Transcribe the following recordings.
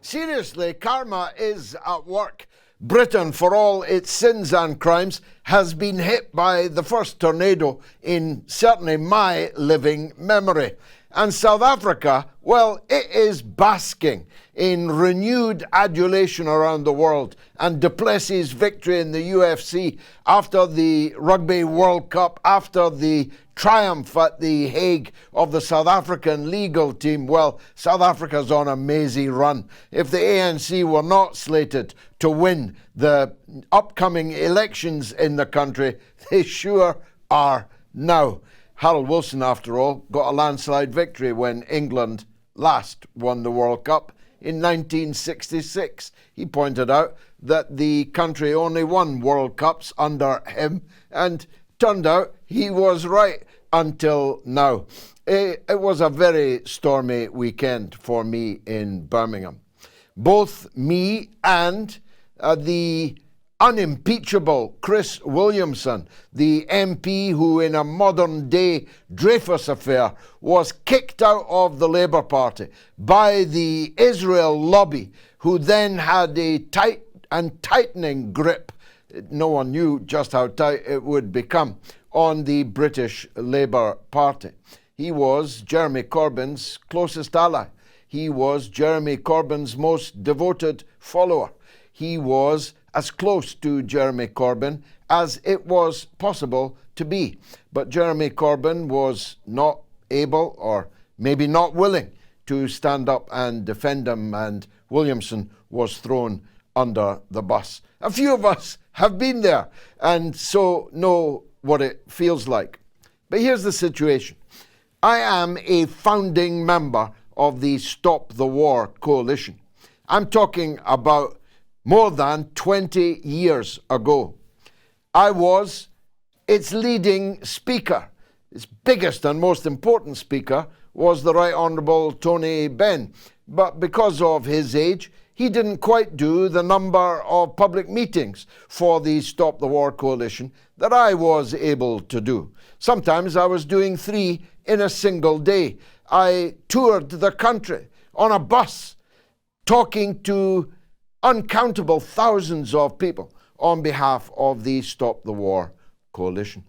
Seriously, karma is at work. Britain, for all its sins and crimes, has been hit by the first tornado in certainly my living memory. And South Africa, well, it is basking in renewed adulation around the world. And du Plessis' victory in the UFC, after the Rugby World Cup, after the triumph at The Hague of the South African legal team, well, South Africa's on a mazy run. If the ANC were not slated to win the upcoming elections in the country, they sure are now. Harold Wilson, after all, got a landslide victory when England last won the World Cup in 1966. He pointed out that the country only won World Cups under him, and turned out he was right until now. It was a very stormy weekend for me in Birmingham. Both me and the unimpeachable Chris Williamson, the MP who in a modern-day Dreyfus affair was kicked out of the Labour Party by the Israel lobby, who then had a tight and tightening grip, no one knew just how tight it would become, on the British Labour Party. He was Jeremy Corbyn's closest ally. He was Jeremy Corbyn's most devoted follower. He was as close to Jeremy Corbyn as it was possible to be. But Jeremy Corbyn was not able, or maybe not willing, to stand up and defend him, and Williamson was thrown under the bus. A few of us have been there and so know what it feels like. But here's the situation. I am a founding member of the Stop the War coalition. I'm talking about more than 20 years ago. I was its leading speaker. Its biggest and most important speaker was the Right Honourable Tony Benn. But because of his age, he didn't quite do the number of public meetings for the Stop the War coalition that I was able to do. Sometimes I was doing 3 in a single day. I toured the country on a bus, talking to uncountable thousands of people on behalf of the Stop the War coalition.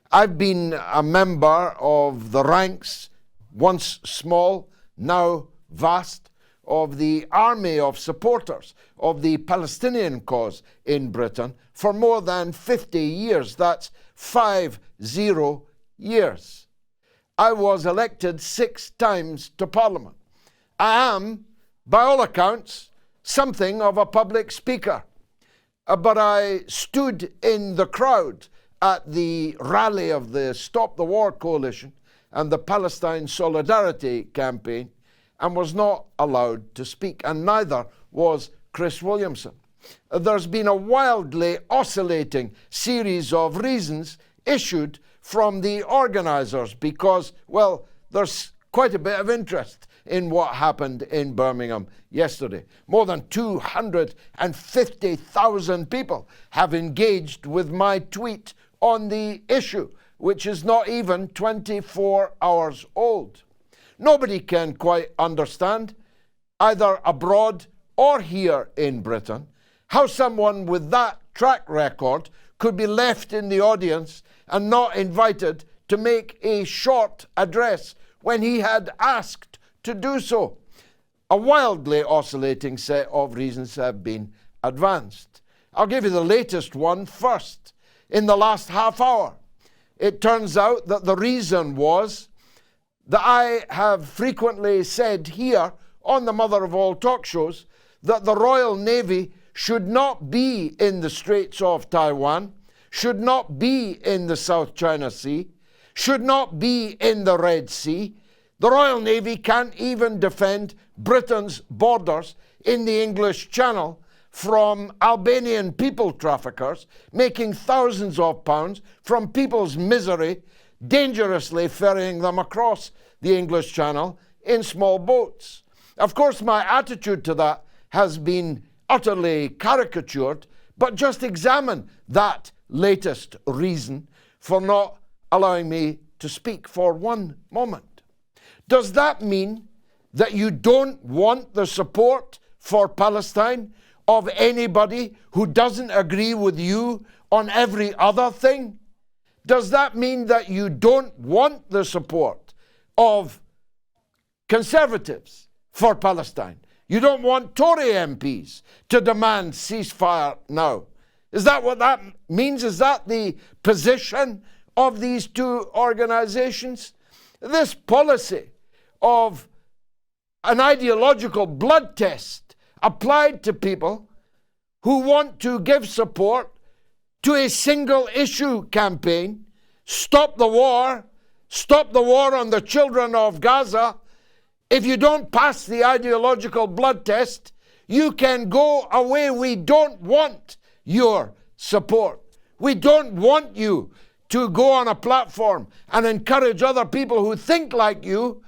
I've been a member of the ranks, once small, now vast, of the army of supporters of the Palestinian cause in Britain for more than 50 years. That's 50 years. I was elected 6 times to Parliament. I am, by all accounts, something of a public speaker. But I stood in the crowd at the rally of the Stop the War coalition and the Palestine Solidarity campaign and was not allowed to speak, and neither was Chris Williamson. There's been a wildly oscillating series of reasons issued from the organisers because, well, there's quite a bit of interest in what happened in Birmingham yesterday. More than 250,000 people have engaged with my tweet on the issue, which is not even 24 hours old. Nobody can quite understand, either abroad or here in Britain, how someone with that track record could be left in the audience and not invited to make a short address when he had asked to do so. A wildly oscillating set of reasons have been advanced. I'll give you the latest one first. In the last half hour, it turns out that the reason was that I have frequently said here on the mother of all talk shows that the Royal Navy should not be in the Straits of Taiwan, should not be in the South China Sea, should not be in the Red Sea. The Royal Navy can't even defend Britain's borders in the English Channel from Albanian people traffickers making thousands of pounds from people's misery, dangerously ferrying them across the English Channel in small boats. Of course, my attitude to that has been utterly caricatured, but just examine that latest reason for not allowing me to speak for one moment. Does that mean that you don't want the support for Palestine of anybody who doesn't agree with you on every other thing? Does that mean that you don't want the support of Conservatives for Palestine? You don't want Tory MPs to demand ceasefire now? Is that what that means? Is that the position of these two organizations? This policy of an ideological blood test applied to people who want to give support to a single issue campaign, stop the war on the children of Gaza. If you don't pass the ideological blood test, you can go away. We don't want your support. We don't want you to go on a platform and encourage other people who think like you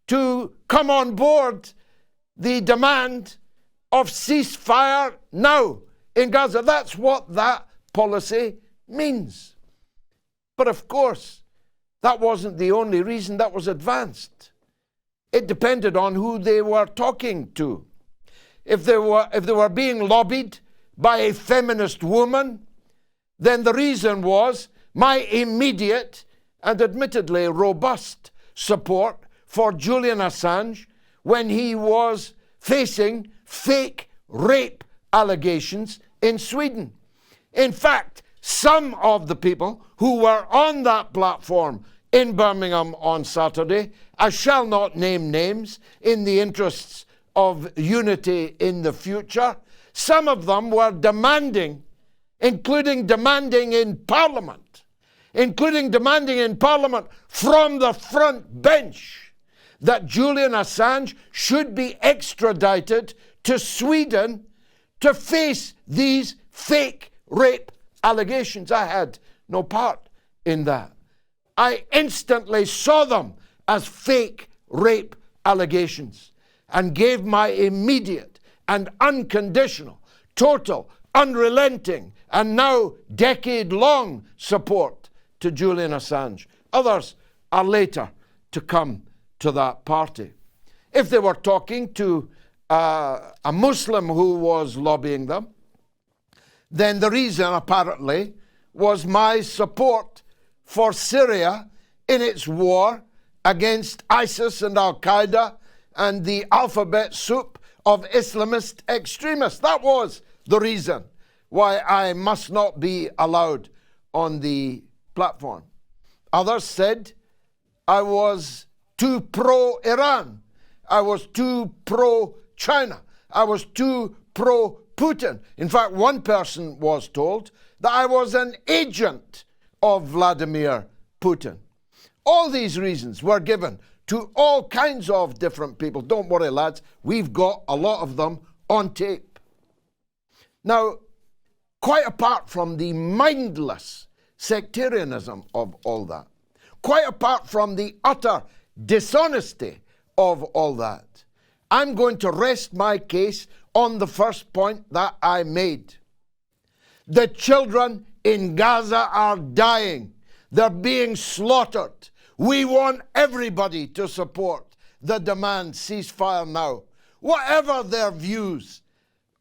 to come on board the demand of ceasefire now in Gaza. That's what that policy means. But of course, that wasn't the only reason that was advanced. It depended on who they were talking to. If they were being lobbied by a feminist woman, then the reason was my immediate and admittedly robust support for Julian Assange when he was facing fake rape allegations in Sweden. In fact, some of the people who were on that platform in Birmingham on Saturday, I shall not name names in the interests of unity in the future, some of them were demanding, including demanding in Parliament from the front bench, that Julian Assange should be extradited to Sweden to face these fake rape allegations. I had no part in that. I instantly saw them as fake rape allegations and gave my immediate and unconditional, total, unrelenting, and now decade-long support to Julian Assange. Others are later to come to that party. If they were talking to a Muslim who was lobbying them, then the reason apparently was my support for Syria in its war against ISIS and Al-Qaeda and the alphabet soup of Islamist extremists. That was the reason why I must not be allowed on the platform. Others said I was too pro-Iran. I was too pro-China. I was too pro-Putin. In fact, one person was told that I was an agent of Vladimir Putin. All these reasons were given to all kinds of different people. Don't worry, lads, we've got a lot of them on tape. Now, quite apart from the mindless sectarianism of all that, quite apart from the utter dishonesty of all that, I'm going to rest my case on the first point that I made. The children in Gaza are dying. They're being slaughtered. We want everybody to support the demand ceasefire now. Whatever their views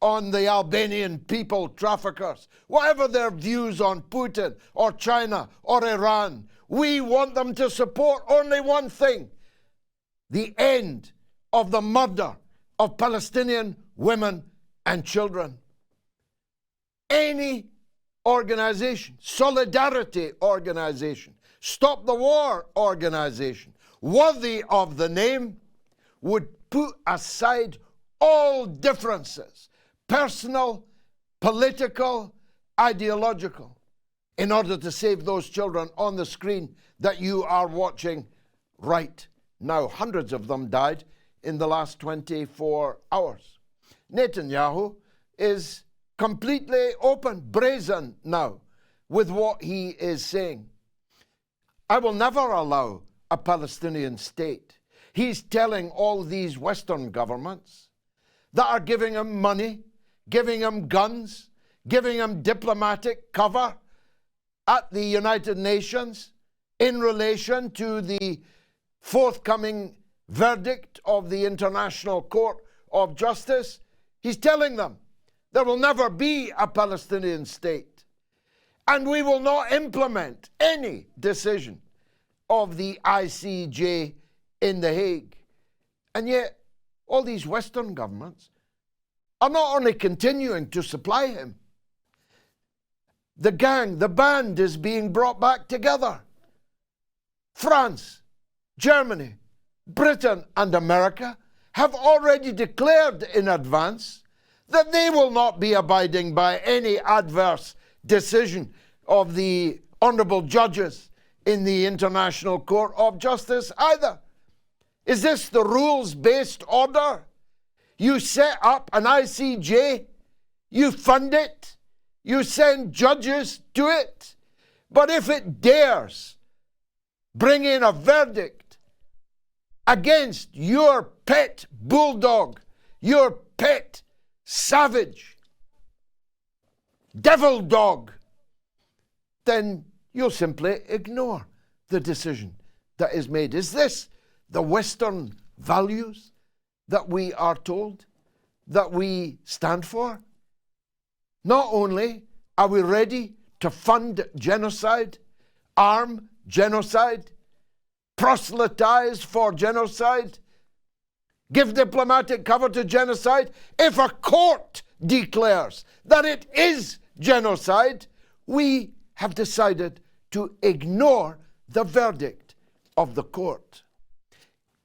on the Albanian people traffickers, whatever their views on Putin or China or Iran, we want them to support only one thing: the end of the murder of Palestinian women and children. Any organization, solidarity organization, stop the war organization, worthy of the name, would put aside all differences, personal, political, ideological, in order to save those children on the screen that you are watching right now. Hundreds of them died in the last 24 hours. Netanyahu is completely open, brazen now with what he is saying. I will never allow a Palestinian state. He's telling all these Western governments that are giving him money, giving him guns, giving him diplomatic cover at the United Nations in relation to the forthcoming verdict of the International Court of Justice. He's telling them there will never be a Palestinian state, and we will not implement any decision of the ICJ in The Hague. And yet, all these Western governments are not only continuing to supply him, the band is being brought back together. France, Germany, Britain, and America have already declared in advance that they will not be abiding by any adverse decision of the honourable judges in the International Court of Justice either. Is this the rules-based order? You set up an ICJ, you fund it, you send judges to it, but if it dares bring in a verdict against your pet bulldog, your pet savage devil dog, then you'll simply ignore the decision that is made. Is this the Western values that we are told that we stand for? Not only are we ready to fund genocide, arm genocide, proselytize for genocide, give diplomatic cover to genocide, if a court declares that it is genocide, we have decided to ignore the verdict of the court.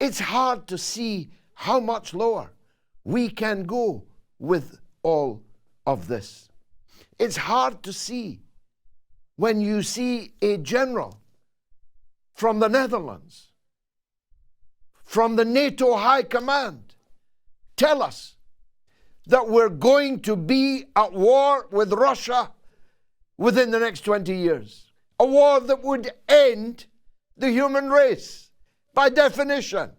It's hard to see how much lower we can go with all of this. It's hard to see when you see a general from the Netherlands, from the NATO High Command, tell us that we're going to be at war with Russia within the next 20 years. A war that would end the human race. By definition,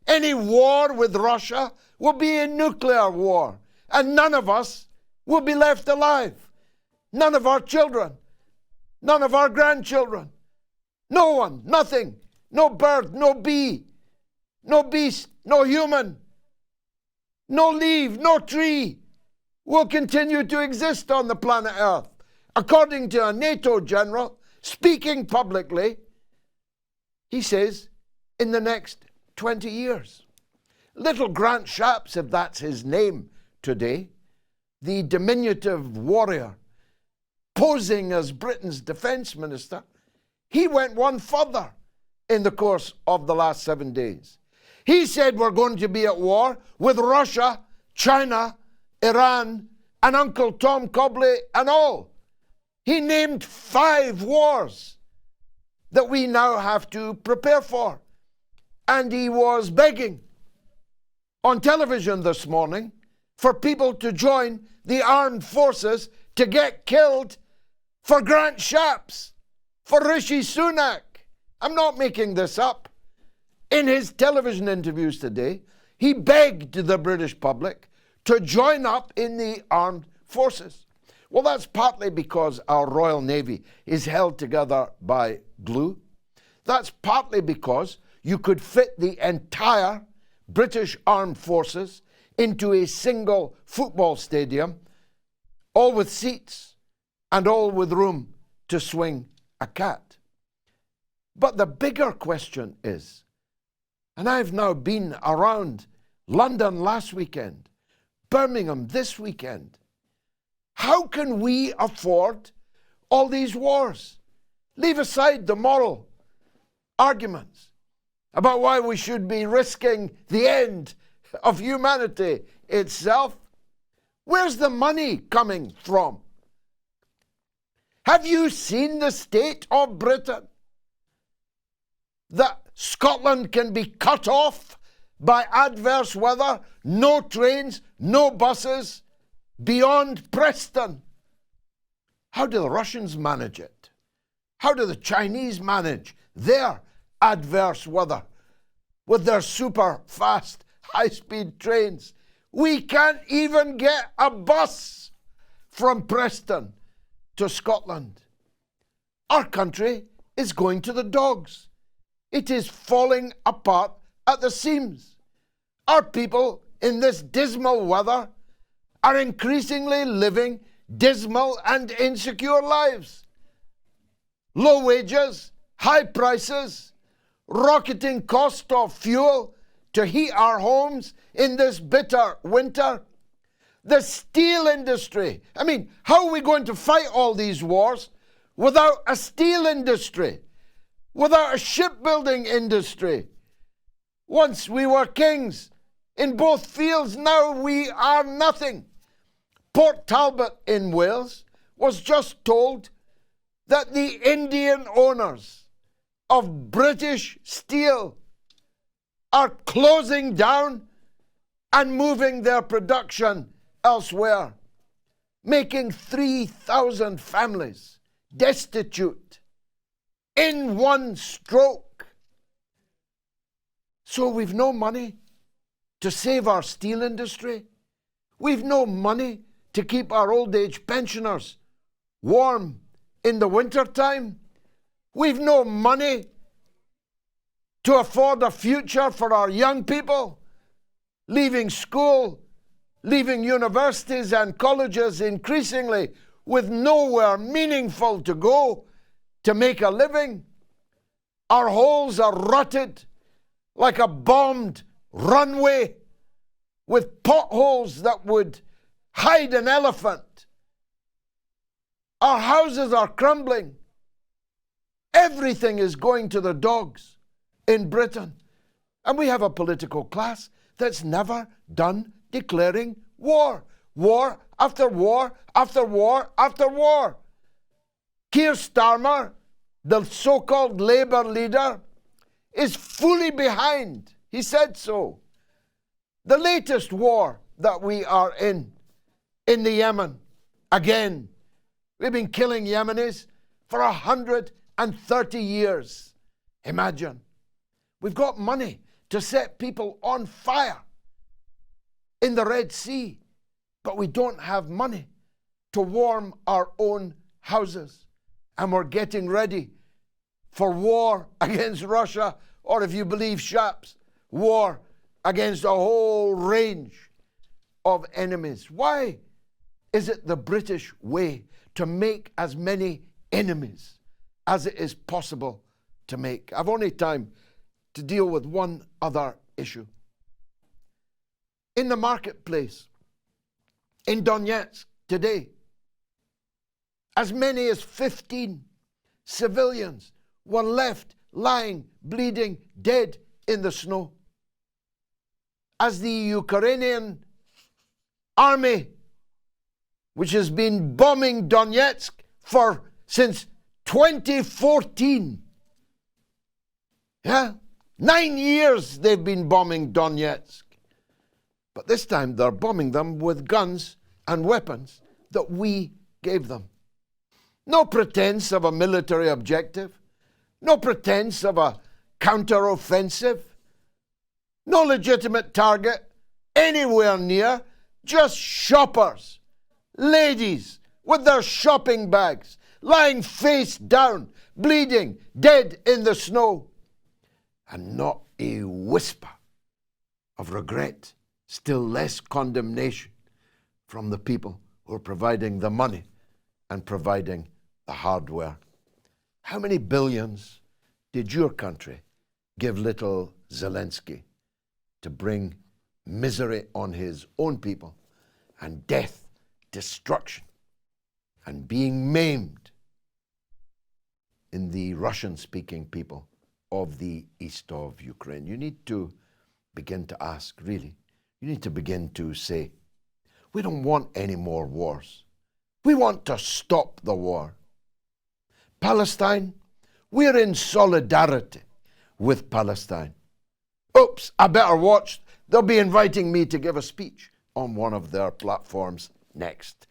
any war with Russia will be a nuclear war, and none of us will be left alive. None of our children, none of our grandchildren, no one, nothing, no bird, no bee, no beast, no human, no leaf, no tree will continue to exist on the planet Earth. According to a NATO general, speaking publicly, he says, in the next 20 years. Little Grant Shapps, if that's his name today, the diminutive warrior posing as Britain's defence minister, he went one further in the course of the last 7 days. He said we're going to be at war with Russia, China, Iran, and Uncle Tom Cobley and all. He named 5 wars that we now have to prepare for. And he was begging on television this morning for people to join the armed forces to get killed for Grant Shapps, for Rishi Sunak. I'm not making this up. In his television interviews today, he begged the British public to join up in the armed forces. Well, that's partly because our Royal Navy is held together by glue. That's partly because you could fit the entire British Armed Forces into a single football stadium, all with seats and all with room to swing a cat. But the bigger question is, and I've now been around London last weekend, Birmingham this weekend, how can we afford all these wars? Leave aside the moral arguments about why we should be risking the end of humanity itself. Where's the money coming from? Have you seen the state of Britain? That Scotland can be cut off by adverse weather, no trains, no buses, beyond Preston. How do the Russians manage it? How do the Chinese manage their adverse weather with their super fast high-speed trains? We can't even get a bus from Preston to Scotland. Our country is going to the dogs. It is falling apart at the seams. Our people in this dismal weather are increasingly living dismal and insecure lives. Low wages, high prices, rocketing cost of fuel to heat our homes in this bitter winter. The steel industry. I mean, how are we going to fight all these wars without a steel industry, without a shipbuilding industry? Once we were kings in both fields, now we are nothing. Port Talbot in Wales was just told that the Indian owners of British Steel are closing down and moving their production elsewhere, making 3,000 families destitute in one stroke. So we've no money to save our steel industry. We've no money to keep our old age pensioners warm in the winter time. We've no money to afford a future for our young people, leaving school, leaving universities and colleges increasingly with nowhere meaningful to go to make a living. Our holes are rutted like a bombed runway with potholes that would hide an elephant. Our houses are crumbling. Everything is going to the dogs in Britain. And we have a political class that's never done declaring war. War after war after war after war. Keir Starmer, the so-called Labour leader, is fully behind. He said so. The latest war that we are in the Yemen, again, we've been killing Yemenis for 130 years. Imagine. We've got money to set people on fire in the Red Sea, but we don't have money to warm our own houses. And we're getting ready for war against Russia, or if you believe Shaps, war against a whole range of enemies. Why is it the British way to make as many enemies as it is possible to make? I've only time to deal with one other issue. In the marketplace in Donetsk today, as many as 15 civilians were left lying, bleeding, dead in the snow. As the Ukrainian army, which has been bombing Donetsk since 2014, 9 years they've been bombing Donetsk. But this time they're bombing them with guns and weapons that we gave them. No pretense of a military objective. No pretense of a counter-offensive. No legitimate target anywhere near. Just shoppers, ladies with their shopping bags, lying face down, bleeding, dead in the snow. And not a whisper of regret, still less condemnation from the people who are providing the money and providing the hardware. How many billions did your country give little Zelensky to bring misery on his own people and death, destruction, and being maimed in the Russian-speaking people of the east of Ukraine? You need to begin to ask, really. You need to begin to say, we don't want any more wars. We want to stop the war. Palestine, we're in solidarity with Palestine. Oops, I better watch. They'll be inviting me to give a speech on one of their platforms next.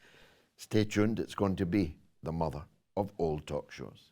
Stay tuned, it's going to be the mother of all talk shows.